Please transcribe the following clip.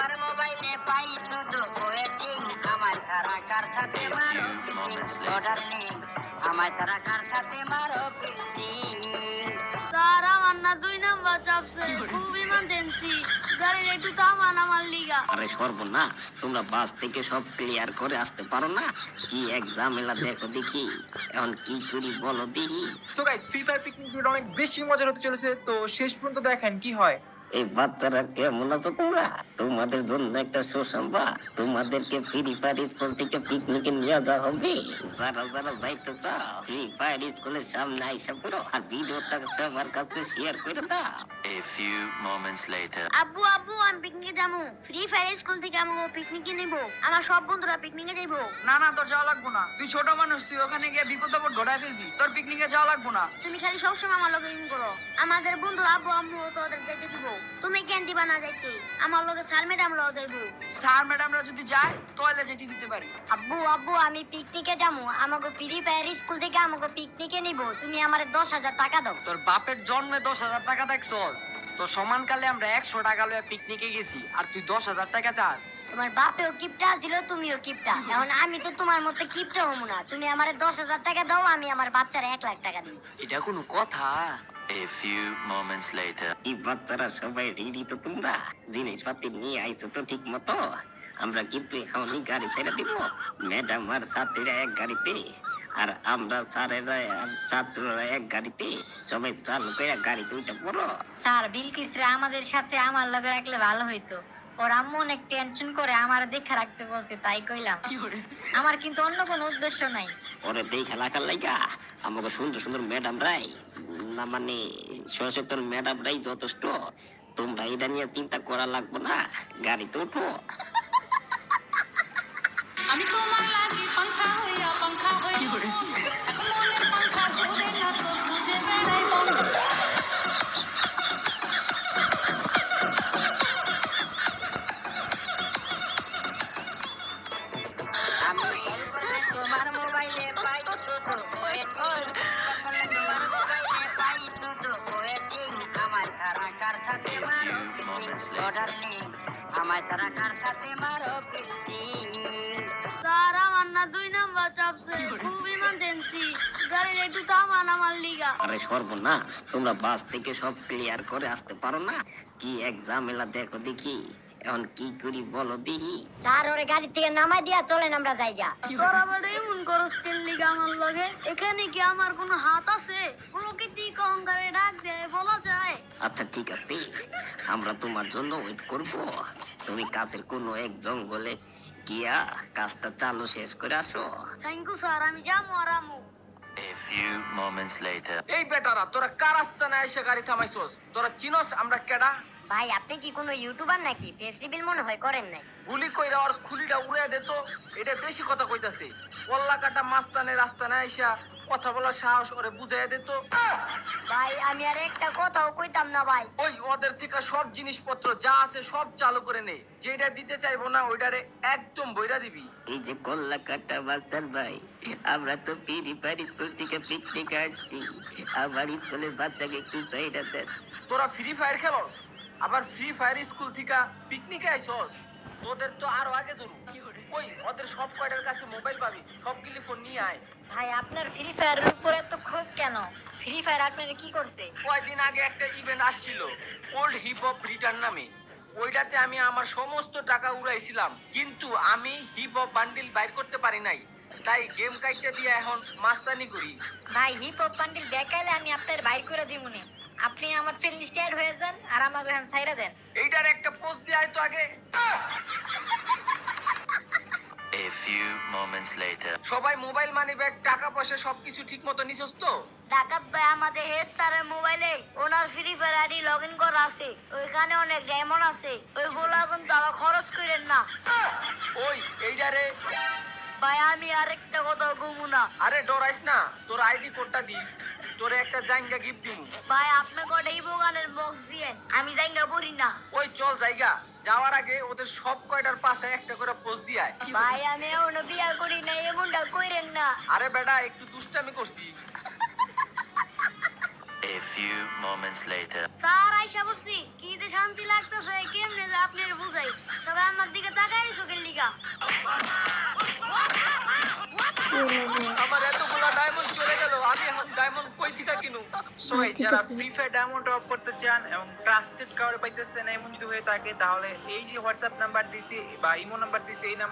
তোমার মোবাইলে পাই শুধু ওয়েটিং, আমার সারা কার সাথে মারো ডার্লিং, আমার সারা কার সাথে মারো ফিল্ডিং। স্যার আমার না 2 নাম্বার চাপছে, খুব ইমার্জেন্সি, গাড়ির একটু থামান আমার লিগা। আরে সর্বনাশ, তোমরা বাস থেকে সব ক্লিয়ার করে আসতে পারো না? কি এক ঝামেলা দেখো দেখি, এখন কি করি বলো দেখি। So guys, free fire picnic ভিডিওটা অনেক বেশি মজার হতে চলেছে, তো শেষ পর্যন্ত দেখেন কি হয়। এই বাচ্চারা কেমন আছো তোমরা? তোমাদের জন্য একটা সুসংবাদ, তোমাদেরকে ফ্রি ফায়ার স্কুল থেকে পিকনিকে নিয়ে যাওয়া হবে। যারা যারা যাইতে চাও ফ্রি ফায়ার স্কুলের সামনে আইসা করো, আর ভিডিওটা সবার কাছে শেয়ার করে দাও। A few moments later. আব্বু আব্বু আমি পিকনিকে যাবো, ফ্রি ফায়ার স্কুল থেকে আমাকে পিকনিকে নিব, আমার সব বন্ধুরা পিকনিকে যাইবো। না না, তোর যাওয়া লাগবো না। তুই ছোট মানুষ, তুই ওখানে গিয়ে বিপদ আপদ ঘটায় ফেলবি। তোর পিকনিকে যাওয়া লাগবো না। তুমি খালি সবসময় আমার লগে ইন করো, আমাদের বন্ধু আব্বু আম্মু তো ওদের যাইতে দিব, তুমি কেন দিবা না যাইতে? আমার লগে স্যার ম্যাডাম রাও যাইবো। স্যার ম্যাডামরা যদি যায় তাহলে যেতে দিতে পারি। আব্বু আব্বু আমি পিকনিকে যাবো, আমাকে ফ্রি ফায়ার স্কুল থেকে আমাকে পিকনিকে নিব, তুমি আমারে 10,000 টাকা দাও। তোর বাপের জন্মে 10,000 টাকা দেখছস? তোর সমানকালে আমরা 100 টাকা লয়ে পিকনিকে গেছি, আর তুই 10,000 টাকা চাস? তোমার বাপেও কিপটা ছিল, তুমিও কিপটা, এখন আমি তো তোমার মতো কিপটা হবো না। তুমি আমারে 10,000 টাকা দাও, আমি আমার বাচ্চার 1,00,000 টাকা দিই। এটা কোনো কথা? A few moments later. এই বাচ্চারা সবাই রেডি তো? তোমরা জিনিসপাতি নিয়ে আইছো তো ঠিক মতো? আমরা কিন্তু এখনই গাড়ি ছেড়ে দিব। ম্যাডাম আর ছাত্রীরা এক গাড়িতে, আর আমরা স্যারেরা আর ছাত্ররা এক গাড়িতে, সবাই চালু করে গাড়িতে উঠে পড়ো। স্যার বিলকিসরা আমাদের সাথে আমার লগে রাখলে ভালো হইতো। ওর আম্মু অনেক টেনশন করে আমার দেখে রাখতে বলছে, তাই কইলাম। আমার কিন্তু অন্য কোনো উদ্দেশ্য নাই। ওরে দেখে লাগার লাইগা আমাকে সুন্দর সুন্দর ম্যাডাম রাই, না মানে সচেতন ম্যাডাম রাই যথেষ্ট। তোমরা এটা নিয়ে চিন্তা করা লাগবে না, গাড়িতে উঠো। আমি তোমার লাগি পাংখা হইয়া এখন মনের পাংখা ঘুরে না তো বুঝে বেড়াই বন্ধ। আমি কল করলে তোমার মোবাইলে পাই শুধু ওয়েটিং, তোমার মোবাইলে পাই শুধু ওয়েটিং, আমার সারা কার সাথে মারো ফিল্ডিং, ডার্লিং, আমার সারা কার সাথে মারো ফিল্ডিং। স্যার আমার না 2 নাম্বার চাপছে, খুব ইমার্জেন্সি, গাড়ির একটু থামান আমার লিগা। আরে সর্বনাশ, তোমরা বাস থেকে সব ক্লিয়ার করে আসতে পারো না? কি এক ঝামেলা দেখো দেখি, এখন কি করি বলো দেখি। স্যার ওরে গাড়ি থেকে নামাই দিয়া চলেন আমরা যাইগা। তোরা বড় এমন করস কেন লিগা আমার লগে? এখানে কি আমার কোনো হাত আছে? প্রকৃতি অহংকারে ডাক দেয় বলা যায়? আচ্ছা ঠিক আছে, আমরা তোমার জন্য ওয়েট করব। তুমি কাছের কোনো এক জঙ্গলে গিয়া কাজটা চালু শেষ করে আসো। থ্যাংক ইউ স্যার, আমি যাবো আর আমু। A few moments later. এই বেটারা, তোরা কার আস্তানে এসে গাড়ি থামাইছস? তোরা চিনস আমরা কেডা? ভাই আপনি কি কোনো ইউটিউবার নাকি? ফেসিবিল মনে হয় করেন নাই। গুলি কইরা আর খুলিটা উড়ে দিত, এটা বেশি কথা কইতাছে। পল্লা কাটা মাস্তানে রাস্তানে আইসা কথা বলার সাহস ওরে বুঝাইয়া দিত। ভাই আমি আর একটা কথাও কইতাম না ভাই। ওই ওদের থেকে সব জিনিসপত্র যা আছে সব চালু করে নে, যেটা দিতে চাইবো না ওইটারে একদম বইরা দিবি। এই যে কল্লা কাটা মাস্টার ভাই, আমরা তো পিড়ি পাড়ি থেকে পিকনিক আসছি, আমার স্কুলের বাচ্চাকে একটু চাহিদা দেন। তোরা ফ্রি ফায়ার খেলস, আবার ফ্রি ফায়ার স্কুল থেকে পিকনিকে আইসস? তোদের তো আরো আগে ধরু। ওই ওদের সব কয়টার কাছে মোবাইল পাবি, সবগুলি ফোন নিয়ে আয়। ভাই আপনার ফ্রি ফায়ারের উপরে এত ক্ষোভ কেন? ফ্রি ফায়ার আপনারা কি করছে? কয়দিন আগে একটা ইভেন্ট আসছিল ওল্ড হিপ হপ রিটার্ন নামে, ওইটাতে আমি আমার সমস্ত টাকা উড়াইছিলাম, কিন্তু আমি হিপ হপ বান্ডিল বাইর করতে পারি নাই, তাই গেম কাইটটা দিয়ে এখন মাস্তানি করি। ভাই হিপ হপ বান্ডিল দেখাইলে আমি আপনার বাইর করে দিমুনি। আপনি আমার ফ্রেন্ড লিস্টে অ্যাড হয়ে যান, আর আমাকে এখন সাইরা দেন। এইটার একটা পোস্ট দিয়ে আয় তো আগে। A few moments later. সবাই মোবাইল মানি ব্যাগ টাকা পয়সা সবকিছু ঠিক মতো নিছস তো? ডাকাত ভাই আমাদের হেড স্যারের মোবাইলে ওনার ফ্রি ফায়ার আইডি লগইন করা আছে, ওইখানে অনেক ডায়মন্ড আছে, ওইগুলা কিন্তু আবার খরচ করেন না। ওই এইটারে। ভাই আমি আরেকটা কথা ঘুমু না। আরে ডরাইস না, তোর আইডি কোডটা দিস, তোরে একটা জাইঙ্গা গিফট দিমু। ভাই আপনি কটা এই বোগানের বক্স দিয়েন, আমি জাইঙ্গা পড়ি না। ওই চল জায়গা, যাওয়ার আগে ওদের সব কয়টার পাশে একটা করে পোস্ট দিয়ে আয়। ভাই আমি এখনো বিয়া করি না, এমনটা কইরেন না। আরে বেটা একটু দুষ্টামি করছি। A few moments later. Sir আইসা বলছি কি যে শান্তি লাগতেছে, কেমনে যে আপনার বুঝাই। সবাই আমার দিকে তাকায় রে চোখের লিগা আমার এতগুলা ডায়মন্ড চলে গেল, আমি এখন ডায়মন্ড কই থেকে কিনু? সো যারা ফ্রি ফায়ার ডায়মন্ড অফ করতে চান এবং ট্রাস্টেড কাউরে পাইতেছেন এমন যদি হয়ে থাকে, তাহলে এই যে হোয়াটসঅ্যাপ নাম্বার দিছি বা ইমো নাম্বার দিছি এই নাম্বার